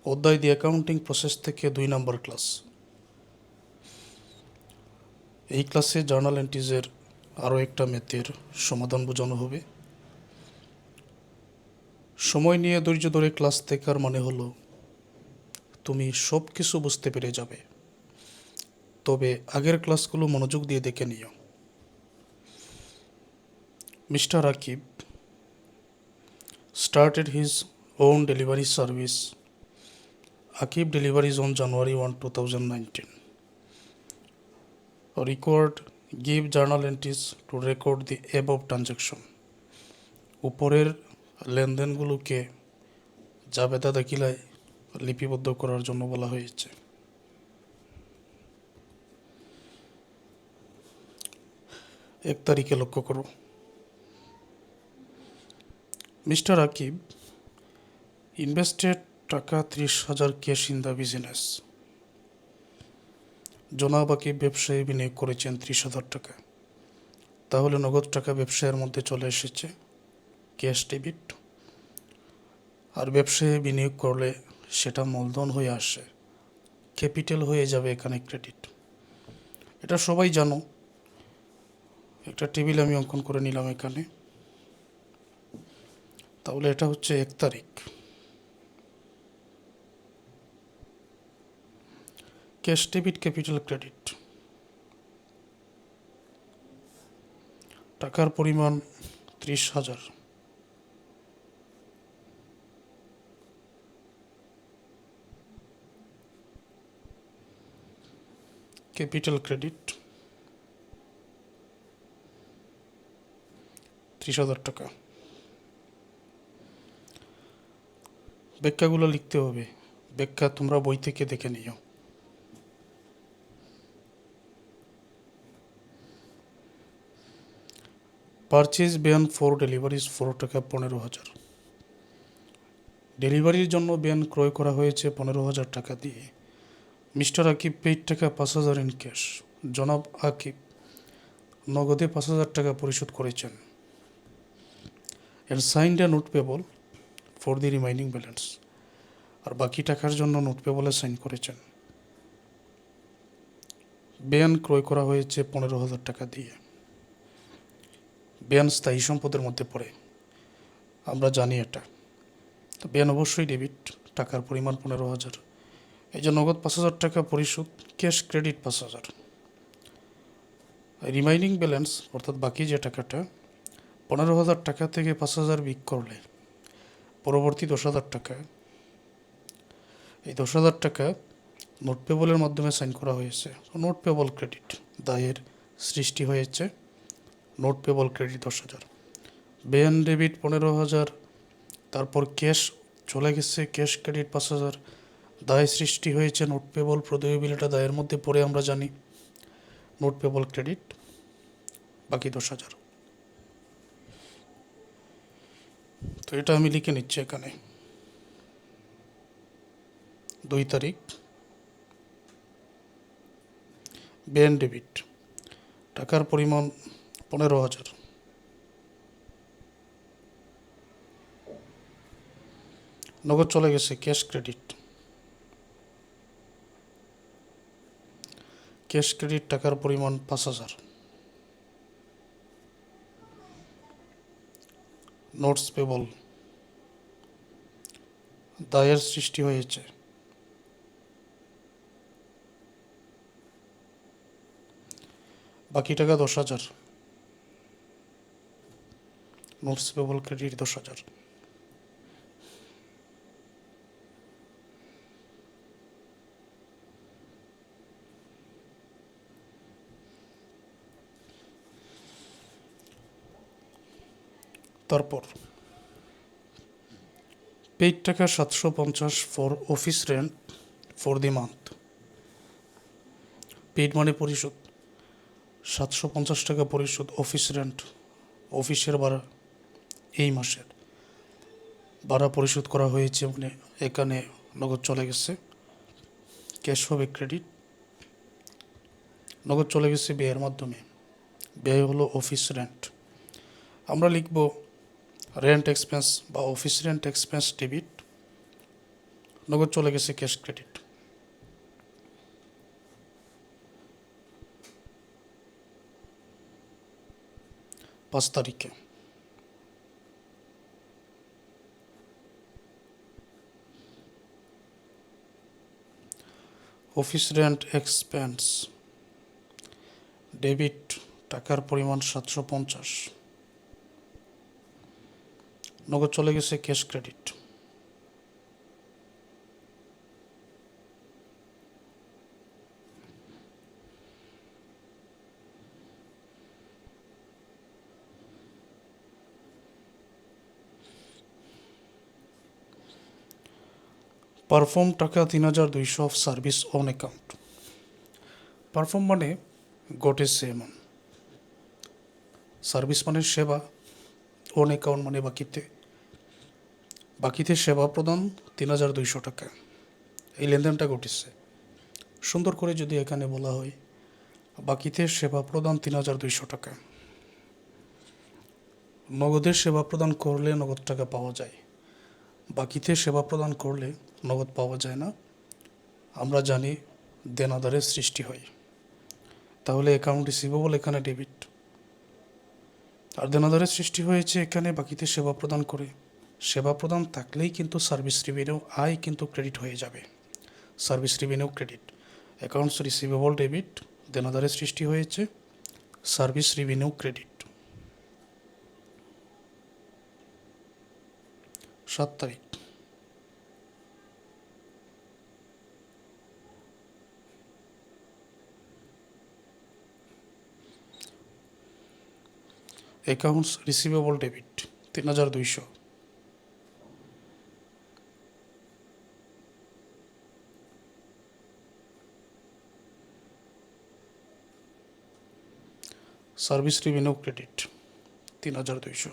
অধ্যায় দি accounting process থেকে 2 নম্বর class. এই ক্লাসে জার্নাল এন্ট্রিজের আরও একটা ম্যাথের সমাধান বোঝানো হবে। সময় নিয়ে ধৈর্য ধরে ক্লাস দেখার মানে হলো তুমি সব কিছু বুঝতে পেরে যাবে, তবে আগের ক্লাসগুলো মনোযোগ দিয়ে দেখে নিও। Mister Akib started his own delivery service. Akib deliveries on January 1, 2019. Record give journal entries to record the above transaction. উপরের লেনদেনগুলোকে জাবেদা দাখিলায় লিপিবদ্ধ করার জন্য বলা হয়েছে। এক তারিখে লক্ষ্য করো। মিস্টার আকিব ইনভেস্টেড টাকা 30,000 ক্যাশ ইন দ্য বিজনেস। জনাব আকিব ব্যবসায়ী বিনিয়োগ করেছেন 30,000 টাকা। তাহলে নগদ টাকা ব্যবসায়ের মধ্যে চলে এসেছে, ক্যাশ ডেবিট। আর ব্যবসায়ে বিনিয়োগ করলে সেটা মূলধন হয়ে আসে, ক্যাপিটাল হয়ে যাবে এখানে ক্রেডিট। এটা সবাই জানো। একটা টেবিল আমি অঙ্কন করে নিলাম এখানে। তাহলে এটা হচ্ছে 1 তারিখ। Cash debit, capital credit. টাকার পরিমাণ 30,000। ক্যাপিটাল ক্রেডিট 30,000 টাকা। ব্যাখ্যাগুলো লিখতে হবে। ব্যাখ্যা তোমরা বই থেকে দেখে নিও। পারচেজ ব্যয় ফর ডেলিভারিজ 4 টাকা 15,000। ডেলিভারির জন্য ব্যয় ক্রয় করা হয়েছে 15,000 টাকা দিয়ে। মিস্টার আকিব পেইড টাকা 5,000 ইন ক্যাশ। জনাব আকিব নগদে 5,000 টাকা পরিশোধ করেছেন। And signed a note payable for the remaining balance. আর বাকি টাকার জন্য নোট পেবলে সাইন করেছেন। ব্যয় ক্রয় করা হয়েছে 15,000 টাকা দিয়ে। ব্যয় স্থায়ী সম্পদের মধ্যে পড়ে, আমরা জানি এটা। তো ব্যয় অবশ্যই ডেবিট, টাকার পরিমাণ 15,000। এই যে নগদ 5,000 টাকা পরিশোধ, ক্যাশ ক্রেডিট 5,000। রিমাইনিং ব্যালেন্স অর্থাৎ বাকি যে টাকাটা, 15,000 টাকা থেকে 5,000 বিয়োগ করলে পরবর্তী 10,000 টাকা, এই 10,000 টাকা নোট পেবলের মাধ্যমে সাইন করা হয়েছে। নোট পেবল ক্রেডিট, দায়ের সৃষ্টি হয়েছে। Note payable credit 10,000। ব্যয় ডেবিট 15,000, তারপর ক্যাশ চলে গেছে, ক্যাশ ক্রেডিট 5,000। দায় সৃষ্টি হয়েছে, নোট পেবল প্রদেয় বিলটা দায়ের মধ্যে পড়ে, আমরা জানি। নোট পেবল ক্রেডিট বাকি 10,000। তো এটা আমি লিখে নিচ্ছি এখানে। 2 তারিখ ব্যয় ডেবিট, টাকার পরিমাণ 15,000। নগদ চলে গেছে, ক্যাশ ক্রেডিট। ক্যাশ ক্রেডিট টাকার পরিমাণ 5,000। নোটস পেবল দায়ের সৃষ্টি হয়েছে। বাকি টাকা 10,000। Notes payable credit 10,000। তারপর পেইড টাকা 750 for office rent for the month. Paid মানে পরিশোধ, 750 টাকা পরিশোধ অফিস রেন্ট, অফিসের ভাড়া। এই মাসের ভাড়া পরিশোধ করা হয়েছে, মানে এখানে নগদ চলে গেছে, ক্যাশ হবে ক্রেডিট। নগদ চলে গেছে ব্যয়ের মাধ্যমে। ব্যয় হলো অফিস রেন্ট। আমরা লিখব রেন্ট এক্সপেন্স বা অফিস রেন্ট এক্সপেন্স ডেবিট। নগদ চলে গেছে ক্যাশ ক্রেডিট। পাঁচ তারিখে অফিস রেন্ট এক্সপেন্স ডেবিট টাকার পরিমাণ 750, নগদ চলে গেছে ক্যাশ ক্রেডিট। পারফর্ম টাকা 3200 of service on account. Perform মানে গটে সেমন, সার্ভিস মানে সেবা, অন অ্যাকাউন্ট মানে বাকিতে, বাকিতে সেবা প্রদান 3200 টাকা। এই লেনদেনটা ঘটেছে। সুন্দর করে যদি এখানে বলা হয় বাকিতে সেবা প্রদান 3200 টাকা, নগদের সেবা প্রদান করলে নগদ টাকা পাওয়া যায়, বাকিতে সেবা প্রদান করলে নগদ পাওয়া যায় না। আমরা জানি দেনাদারের সৃষ্টি হয়, তাহলে অ্যাকাউন্ট রিসিভেবল এখানে ডেবিট, আর দেনাদারের সৃষ্টি হয়েছে এখানে বাকিতে সেবা প্রদান করে। সেবা প্রদান থাকলেই কিন্তু সার্ভিস রেভিনিউ আয় কিন্তু ক্রেডিট হয়ে যাবে, service revenue credit. Accounts receivable debit, দেনাদারের সৃষ্টি হয়েছে, সার্ভিস রেভিনিউ ক্রেডিট। 7 তারিখ accounts receivable debit 3200, service revenue credit 3200।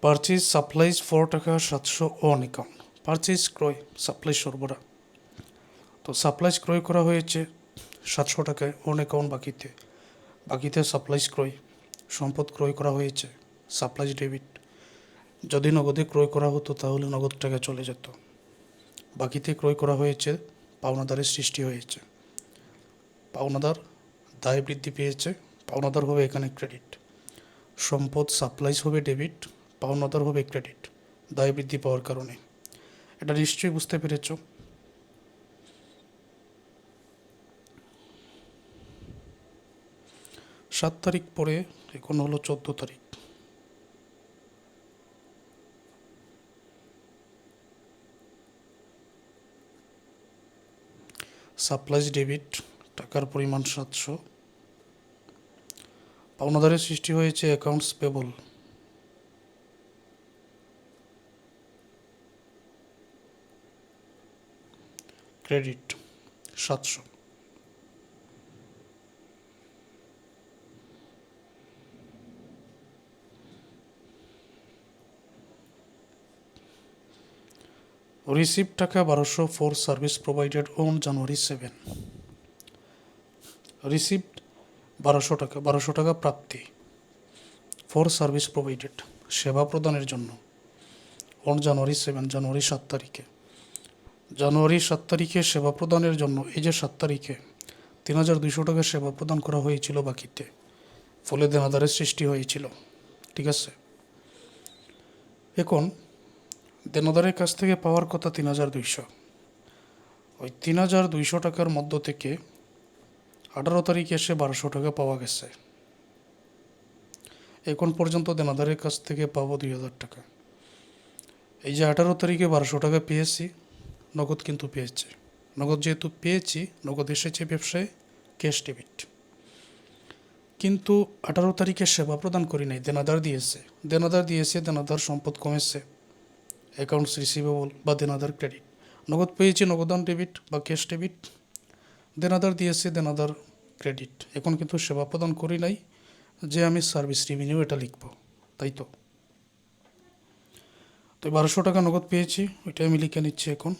Purchase supplies 4 টাকা 700 অন অ্যাকাউন্ট। পারচেজ ক্রয়, সাপ্লাই সরবরাহ। তো সাপ্লাইজ ক্রয় করা হয়েছে 700 টাকায় অন অ্যাকাউন্ট বাকিতে, বাকিতে সাপ্লাইজ ক্রয়। সম্পদ ক্রয় করা হয়েছে, সাপ্লাইজ ডেবিট। যদি নগদে ক্রয় করা হতো তাহলে নগদ টাকা চলে যেত। বাকিতে ক্রয় করা হয়েছে, পাওনাদারের সৃষ্টি হয়েছে, পাওনাদার দায় বৃদ্ধি পেয়েছে, পাওনাদার হবে এখানে ক্রেডিট। সম্পদ সাপ্লাইজ হবে ডেবিট, পাওনাদার হবে ক্রেডিট দায় বৃদ্ধি পাওয়ার কারণে। এটা নিশ্চয়ই বুঝতে পেরেছ। 7 তারিখ পরে এখন হলো 14 তারিখ। সাপ্লাইজ ডেবিট টাকার পরিমাণ 700, পাওনাদারের সৃষ্টি হয়েছে অ্যাকাউন্টস পেবল, ক্রেডিট 700। রিসিভ টাকা 1200 for service provided on January 7। Received 1200 টাকা, 1200 টাকা প্রাপ্তি, ফর সার্ভিস প্রোভাইডেড সেবা প্রদানের জন্য, অন জানুয়ারি 7 জানুয়ারি 7 তারিখে। জানুয়ারি 7 তারিখে সেবা প্রদানের জন্য, এই যে 7 তারিখে 3200 টাকা সেবা প্রদান করা হয়েছিল বাকিতে, ফলে দেনাদারের সৃষ্টি হয়েছিল। ঠিক আছে, এখন দেনাদারের কাছ থেকে পাওয়ার কথা 3200, ওই 3200 টাকার মধ্য থেকে 18 তারিখে এসে 1200 টাকা পাওয়া গেছে। এখন পর্যন্ত দেনাদারের কাছ থেকে পাবো 2000 টাকা। এই যে 18 তারিখে 1200 টাকা পেয়েছি, নগদ কিন্তু পেয়েছে। নগদ যেহেতু পেয়েছি, নগদ এসেছে ব্যবসায় ক্যাশ ডেবিট। কিন্তু 18 তারিখে সেবা প্রদান করি নাই, দেনাদার দিয়েছে, দেনাদার সম্পদ কমেছে, অ্যাকাউন্টস রিসিভেবল বা দেনাদার ক্রেডিট। নগদ পেয়েছি, নগদান ডেবিট বা ক্যাশ ডেবিট, দেনাদার দিয়েছে, দেনাদার ক্রেডিট। এখন কিন্তু সেবা প্রদান করি নাই, যে আমি সার্ভিস রেভিনিউ এটা লিখব, তাই তো। তো 1200 টাকা নগদ পেয়েছি, ওইটাই আমি লিখে নিচ্ছি এখন।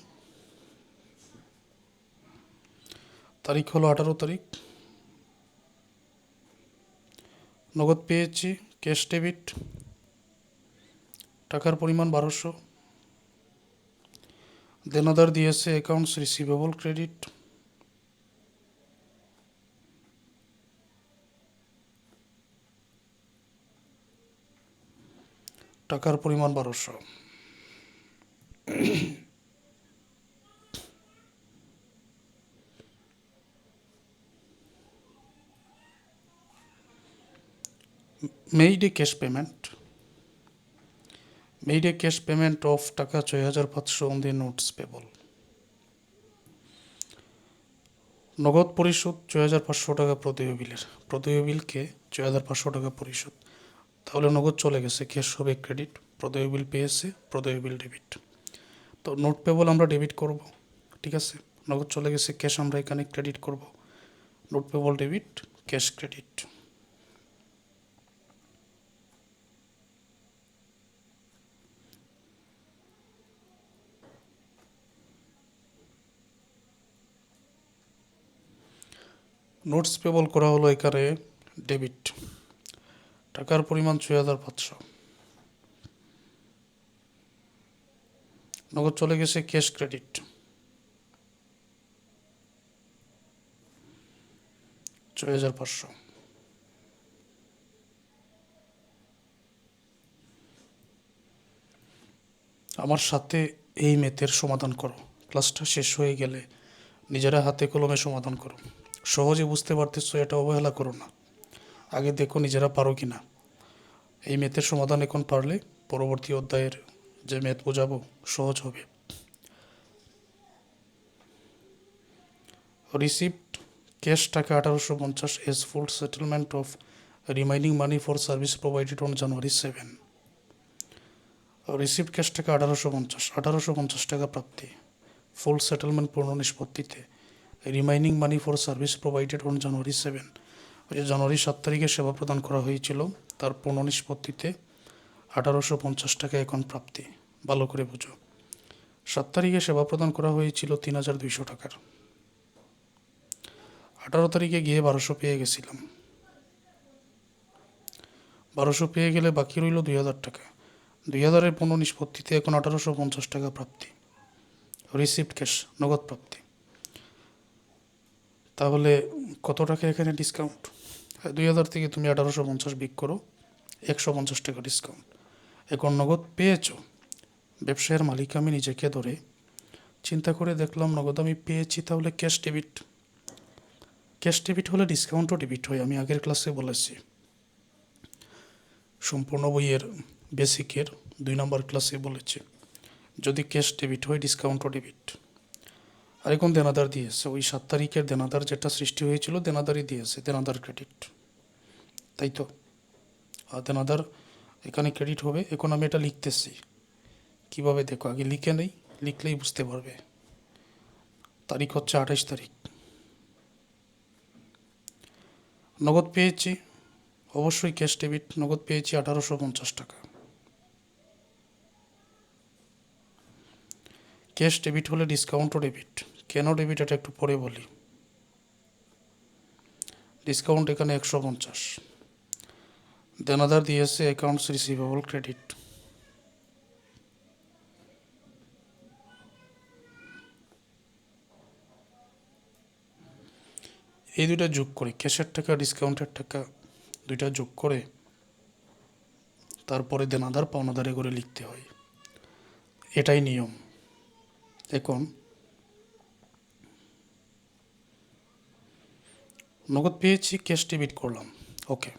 তারিখ হলো 18 তারিখ। নগদ পেয়েছি, ক্যাশ ডেবিট, টাকার পরিমাণ 1200। দেনাদার দিয়েছে অ্যাকাউন্টস রিসিভেবল ক্রেডিট, টাকার পরিমাণ 1200। Made a cash payment, made a cash payment of টাকা 6500 অন দি নোটস পেবল। নগদ পরিশোধ 6500 টাকা প্রদেয় বিলের, প্রদেয় বিলকে 6500 টাকা পরিশোধ। তাহলে নগদ চলে গেছে, ক্যাশ হবে ক্রেডিট, প্রদেয় বিল পেয়েছে, প্রদেয় বিল ডেবিট। তো নোট পেবল আমরা ডেবিট করব, ঠিক আছে। নগদ চলে গেছে, ক্যাশ আমরা এখানে ক্রেডিট করব। Note payable debit, cash credit. Notes payable করা হলো এখানে ডেবিট, টাকার পরিমাণ 6500। নগদ চলে গেছে, ক্যাশ ক্রেডিট, 6500। আমার সাথে এই ম্যাথের সমাধান করো, ক্লাসটা শেষ হয়ে গেলে নিজেরা হাতে কলমে সমাধান করো। সহজে বুঝতে পারতেছো, এটা অবহেলা করো না। আগে দেখো নিজেরা পারো কি না। এই ম্যাথের সমাধান এখন পারলে পরবর্তী অধ্যায়ের যে ম্যাথ বোঝাবো সহজ হবে। রিসিপ্ট ক্যাশ টাকা 1850 as full settlement of remaining money for service provided on January 7। Receipt cash টাকা 1850 টাকা প্রাপ্তি, ফুল সেটেলমেন্ট পূর্ণ নিষ্পত্তিতে, remaining money for service provided on January 7। ওই যে জানুয়ারি 7 তারিখে সেবা প্রদান করা হয়েছিল, তার পূর্ণ নিষ্পত্তিতে 1850 টাকা এখন প্রাপ্তি। ভালো করে বুঝো, 7 তারিখে সেবা প্রদান করা হয়েছিল 3200 টাকার। 18 তারিখে গিয়ে 1200 পেয়ে গেছিলাম। 1200 পেয়ে গেলে বাকি রইল 2000 টাকা। 2000-এর পূর্ণ নিষ্পত্তিতে এখন 1850 টাকা প্রাপ্তি, রিসিপ্ট ক্যাশ নগদ প্রাপ্তি। তাহলে কত টাকা এখানে ডিসকাউন্ট? 2000 থেকে তুমি 1850 বিক করো, 150 টাকা ডিসকাউন্ট। এখন নগদ পেয়েছো, ব্যবসায়ের মালিক আমি নিজেকে ধরে চিন্তা করে দেখলাম নগদ আমি পেয়েছি, তাহলে ক্যাশ ডেবিট। ক্যাশ ডেবিট হলে ডিসকাউন্টও ডেবিট হয়, আমি আগের ক্লাসে বলেছি, সম্পূর্ণ বইয়ের বেসিকের 2 নম্বর ক্লাসে বলেছি, যদি ক্যাশ ডেবিট হয় ডিসকাউন্টও ডেবিট। আর এখন দেনাদার দিয়েছে, ওই 7 তারিখের দেনাদার যেটা সৃষ্টি হয়েছিল দেনাদারই দিয়েছে, দেনাদার ক্রেডিট, তাই তো। আর দেনাদার এখানে ক্রেডিট হবে। এখন আমি এটা লিখতেছি কিভাবে, দেখো আগে লিখে নেই, লিখলেই বুঝতে পারবে। তারিখ হচ্ছে 28 তারিখ। নগদ পেয়েছি, অবশ্যই ক্যাশ ডেবিট, নগদ পেয়েছি 1850 টাকা। ক্যাশ ডেবিট হলে ডিসকাউন্টও ডেবিট। কেন ডেবিট এটা একটু পরে বলি। ডিসকাউন্ট এখানে 150, দেনাদার দিয়েছে অ্যাকাউন্টস রিসিভেবল ক্রেডিট। এই দুইটা যোগ করে, ক্যাশের টাকা ডিসকাউন্টের টাকা দুইটা যোগ করে তারপরে দেনাদার পাওনাদারে করে লিখতে হয়, এটাই নিয়ম। এখন নগদ পেয়েছি, ক্যাশ ডেবিট করলাম, ওকে।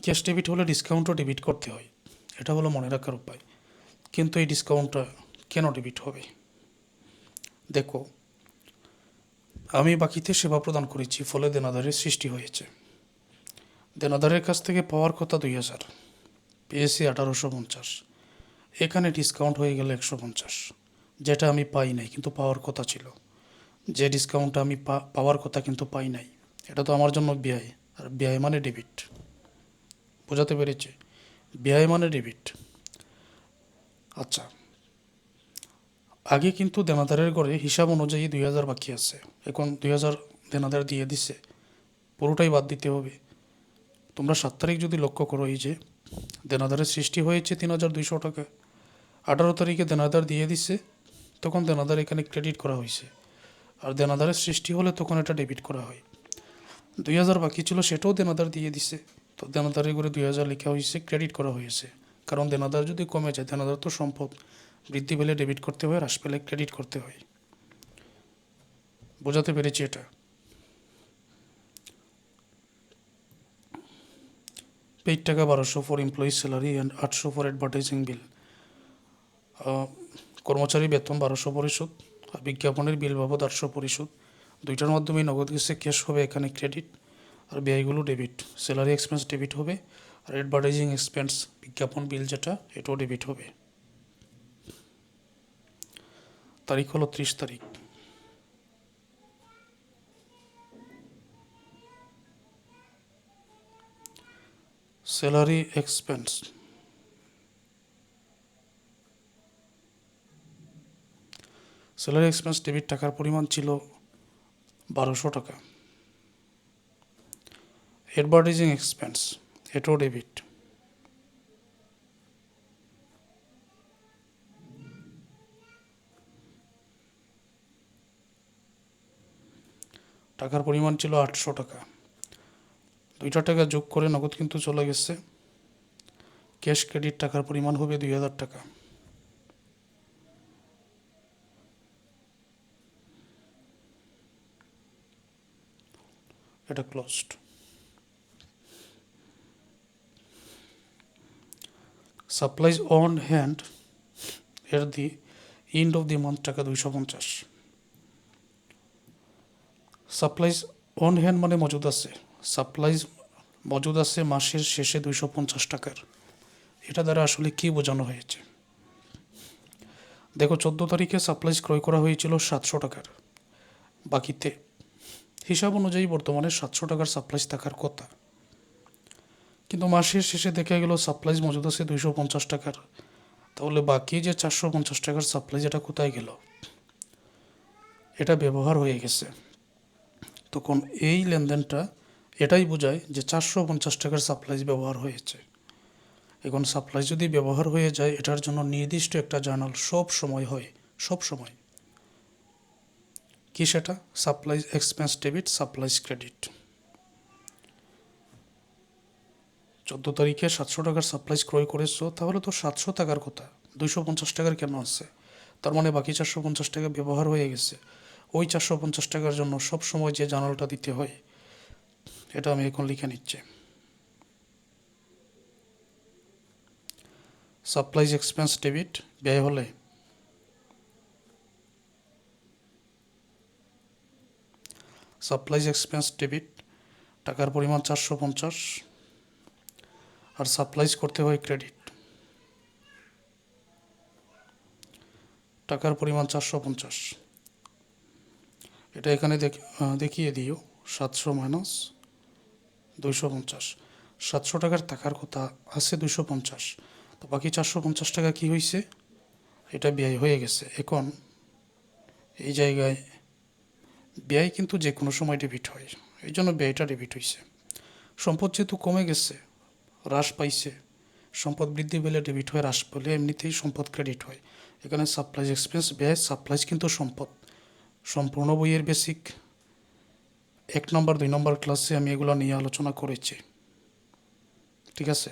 ক্যাশ ডেবিট হলে ডিসকাউন্টও ডেবিট করতে হয়, এটা হলো মনে রাখার উপায়। কিন্তু এই ডিসকাউন্টটা কেন ডেবিট হবে? দেখো, আমি বাকিতে সেবা প্রদান করেছি, ফলে দেনাদারের সৃষ্টি হয়েছে। দেনাদারের কাছ থেকে পাওয়ার কথা 2000, পেয়েছি 1850, এখানে ডিসকাউন্ট হয়ে গেল 150, যেটা আমি পাই নাই কিন্তু পাওয়ার কথা ছিল। যে ডিসকাউন্টটা আমি পাওয়ার কথা কিন্তু পাই নাই, এটা তো আমার জন্য ব্যয়, আর ব্যয় মানে ডেবিট। বোঝাতে পেরেছি? ব্যয় মানে ডেবিট। আচ্ছা, আগে কিন্তু দেনাদারের ঘরে হিসাব অনুযায়ী 2000 বাকি আছে, এখন 2000 দেনাদার দিয়ে দিছে, পুরোটাই বাদ দিতে হবে। তোমরা 7 তারিখ যদি লক্ষ্য করো, এই যে দেনাদারের সৃষ্টি হয়েছে 3200 টাকা, 18 তারিখে দেনাদার দিয়ে দিছে, তখন দেনাদার এখানে ক্রেডিট করা হয়েছে। আর দেনাদারের সৃষ্টি হলে তখন এটা ডেবিট করা হয়। 2000 বাকি ছিল, সেটাও দেনাদার দিয়ে দিছে, তো দেনাদারের ঘরে 2000 লেখা হয়েছে, ক্রেডিট করা হয়েছে। কারণ দেনাদার যদি কমে যায়, দেনাদার তো সম্পদ, বৃদ্ধি পেলে ডেবিট করতে হয়, হ্রাস পেলে ক্রেডিট করতে হয়। বোঝাতে পেরেছি এটা? পেইড টাকা 1200 for employee salary and 800 for advertising bill. কর্মচারী বেতন 1200 পরিশোধ, আর বিজ্ঞাপনের বিল বাবদ 800 পরিশোধ। দুইটার মাধ্যমেই নগদ গেছে, ক্যাশ হবে এখানে ক্রেডিট, আর ব্যয়গুলো ডেবিট। স্যালারি এক্সপেন্স ডেবিট হবে, আর অ্যাডভার্টাইজিং এক্সপেন্স বিজ্ঞাপন বিল যেটা, এটাও ডেবিট হবে। তারিখ হলো 30 তারিখ। Salary expense, salary expense debit টাকার পরিমাণ ছিল 1200 টাকা। অ্যাডভার্টাইজিং এক্সপেন্স, এটাও ডেবিট। টাকার পরিমাণ ছিল 800 টাকা। দুইটা টাকা যোগ করে নগদ কিন্তু চলে গেছে। ক্যাশ ক্রেডিট টাকার পরিমাণ হবে 2000 টাকা। এটা ক্লোজড। সাপ্লাইজ অন হ্যান্ড এর the end of the month টাকা 250। সাপ্লাইজ অন হ্যান্ড মানে মজুদ আছে, সাপ্লাইজ মজুদ আছে মাসের শেষে 250 টাকার। এটা দ্বারা আসলে কি বোঝানো হয়েছে? দেখো, 14 তারিখে সাপ্লাইজ ক্রয় করা হয়েছিল 700 টাকার, বাকিতে হিসাব অনুযায়ী বর্তমানে 700 টাকার সাপ্লাইজ থাকার কথা, কিন্তু মাসের শেষে দেখা গেল সাপ্লাইজ মজুদ আছে 250 টাকার। তাহলে বাকি যে 450 টাকার সাপ্লাইজ, এটা কোথায় গেল? এটা ব্যবহার হয়ে গেছে। তখন এই লেনদেনটা এটাই বোঝায় যে 450 টাকার সাপ্লাইজ ব্যবহার হয়েছে। এখন সাপ্লাইজ যদি ব্যবহার হয়ে যায়, এটার জন্য নির্দিষ্ট একটা জার্নাল সব সময় হয়, সব সময়। কি সেটা? Supplies expense debit, supplies credit. 14 তারিখে 700 টাকার সাপ্লাইজ ক্রয় করেছো, তাহলে তো 700 টাকার কথা, 250 টাকার কেন আছে? তার মানে বাকি 450 টাকা ব্যবহার হয়ে গেছে। ওই 450 টাকার জন্য সব সময় যে জার্নালটা দিতে হয়, এটা আমি এখন লিখে নিচ্ছি। সাপ্লাইজ এক্সপেন্স ডেবিট, ব্যয় হলে সাপ্লাইজ এক্সপেন্স ডেবিট, টাকার পরিমাণ 450, আর সাপ্লাইজ করতে হয় ক্রেডিট, টাকার পরিমাণ 450। এটা এখানে দেখিয়ে দিও, 700 মাইনাস 250। 700 টাকার টাকার কথা আছে 250, তো বাকি 450 টাকা কি হয়েছে? এটা ব্যয় হয়ে গেছে। এখন এই জায়গায় ব্যয় কিন্তু যে কোনো সময় ডেবিট হয়, এই জন্য ব্যয়টা ডেবিট হয়েছে। সম্পদ যেহেতু কমে গেছে, হ্রাস পাইছে, সম্পদ বৃদ্ধি পেলে ডেবিট হয়, হ্রাস পেলে এমনিতেই সম্পদ ক্রেডিট হয়। এখানে সাপ্লাইজ এক্সপেন্স ব্যয়, সাপ্লাইজ কিন্তু সম্পদ। সম্পূর্ণ বইয়ের বেসিক 1 নম্বর 2 নম্বর ক্লাসে আমি এগুলো নিয়ে আলোচনা করেছি, ঠিক আছে?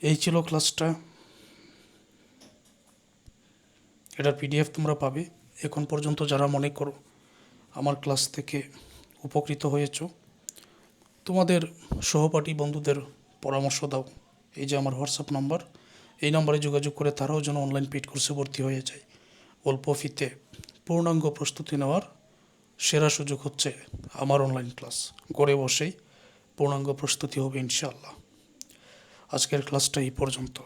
এই ছিল ক্লাসটা। এটার পিডিএফ তোমরা পাবে। এখন পর্যন্ত যারা মনে করো আমার ক্লাস থেকে উপকৃত হয়েছ, তোমাদের সহপাঠী বন্ধুদের পরামর্শ দাও। এই যে আমার হোয়াটসঅ্যাপ নাম্বার, এই নম্বরে যোগাযোগ করে তারাও যেন অনলাইন পেইড কোর্সে ভর্তি হয়ে যায়। অল্প ফিতে পূর্ণাঙ্গ প্রস্তুতি নেওয়ার সেরা সুযোগ হচ্ছে আমার অনলাইন ক্লাস। ঘরে বসেই পূর্ণাঙ্গ প্রস্তুতি হবে ইনশাআল্লাহ। আজকের ক্লাসটা এই পর্যন্ত।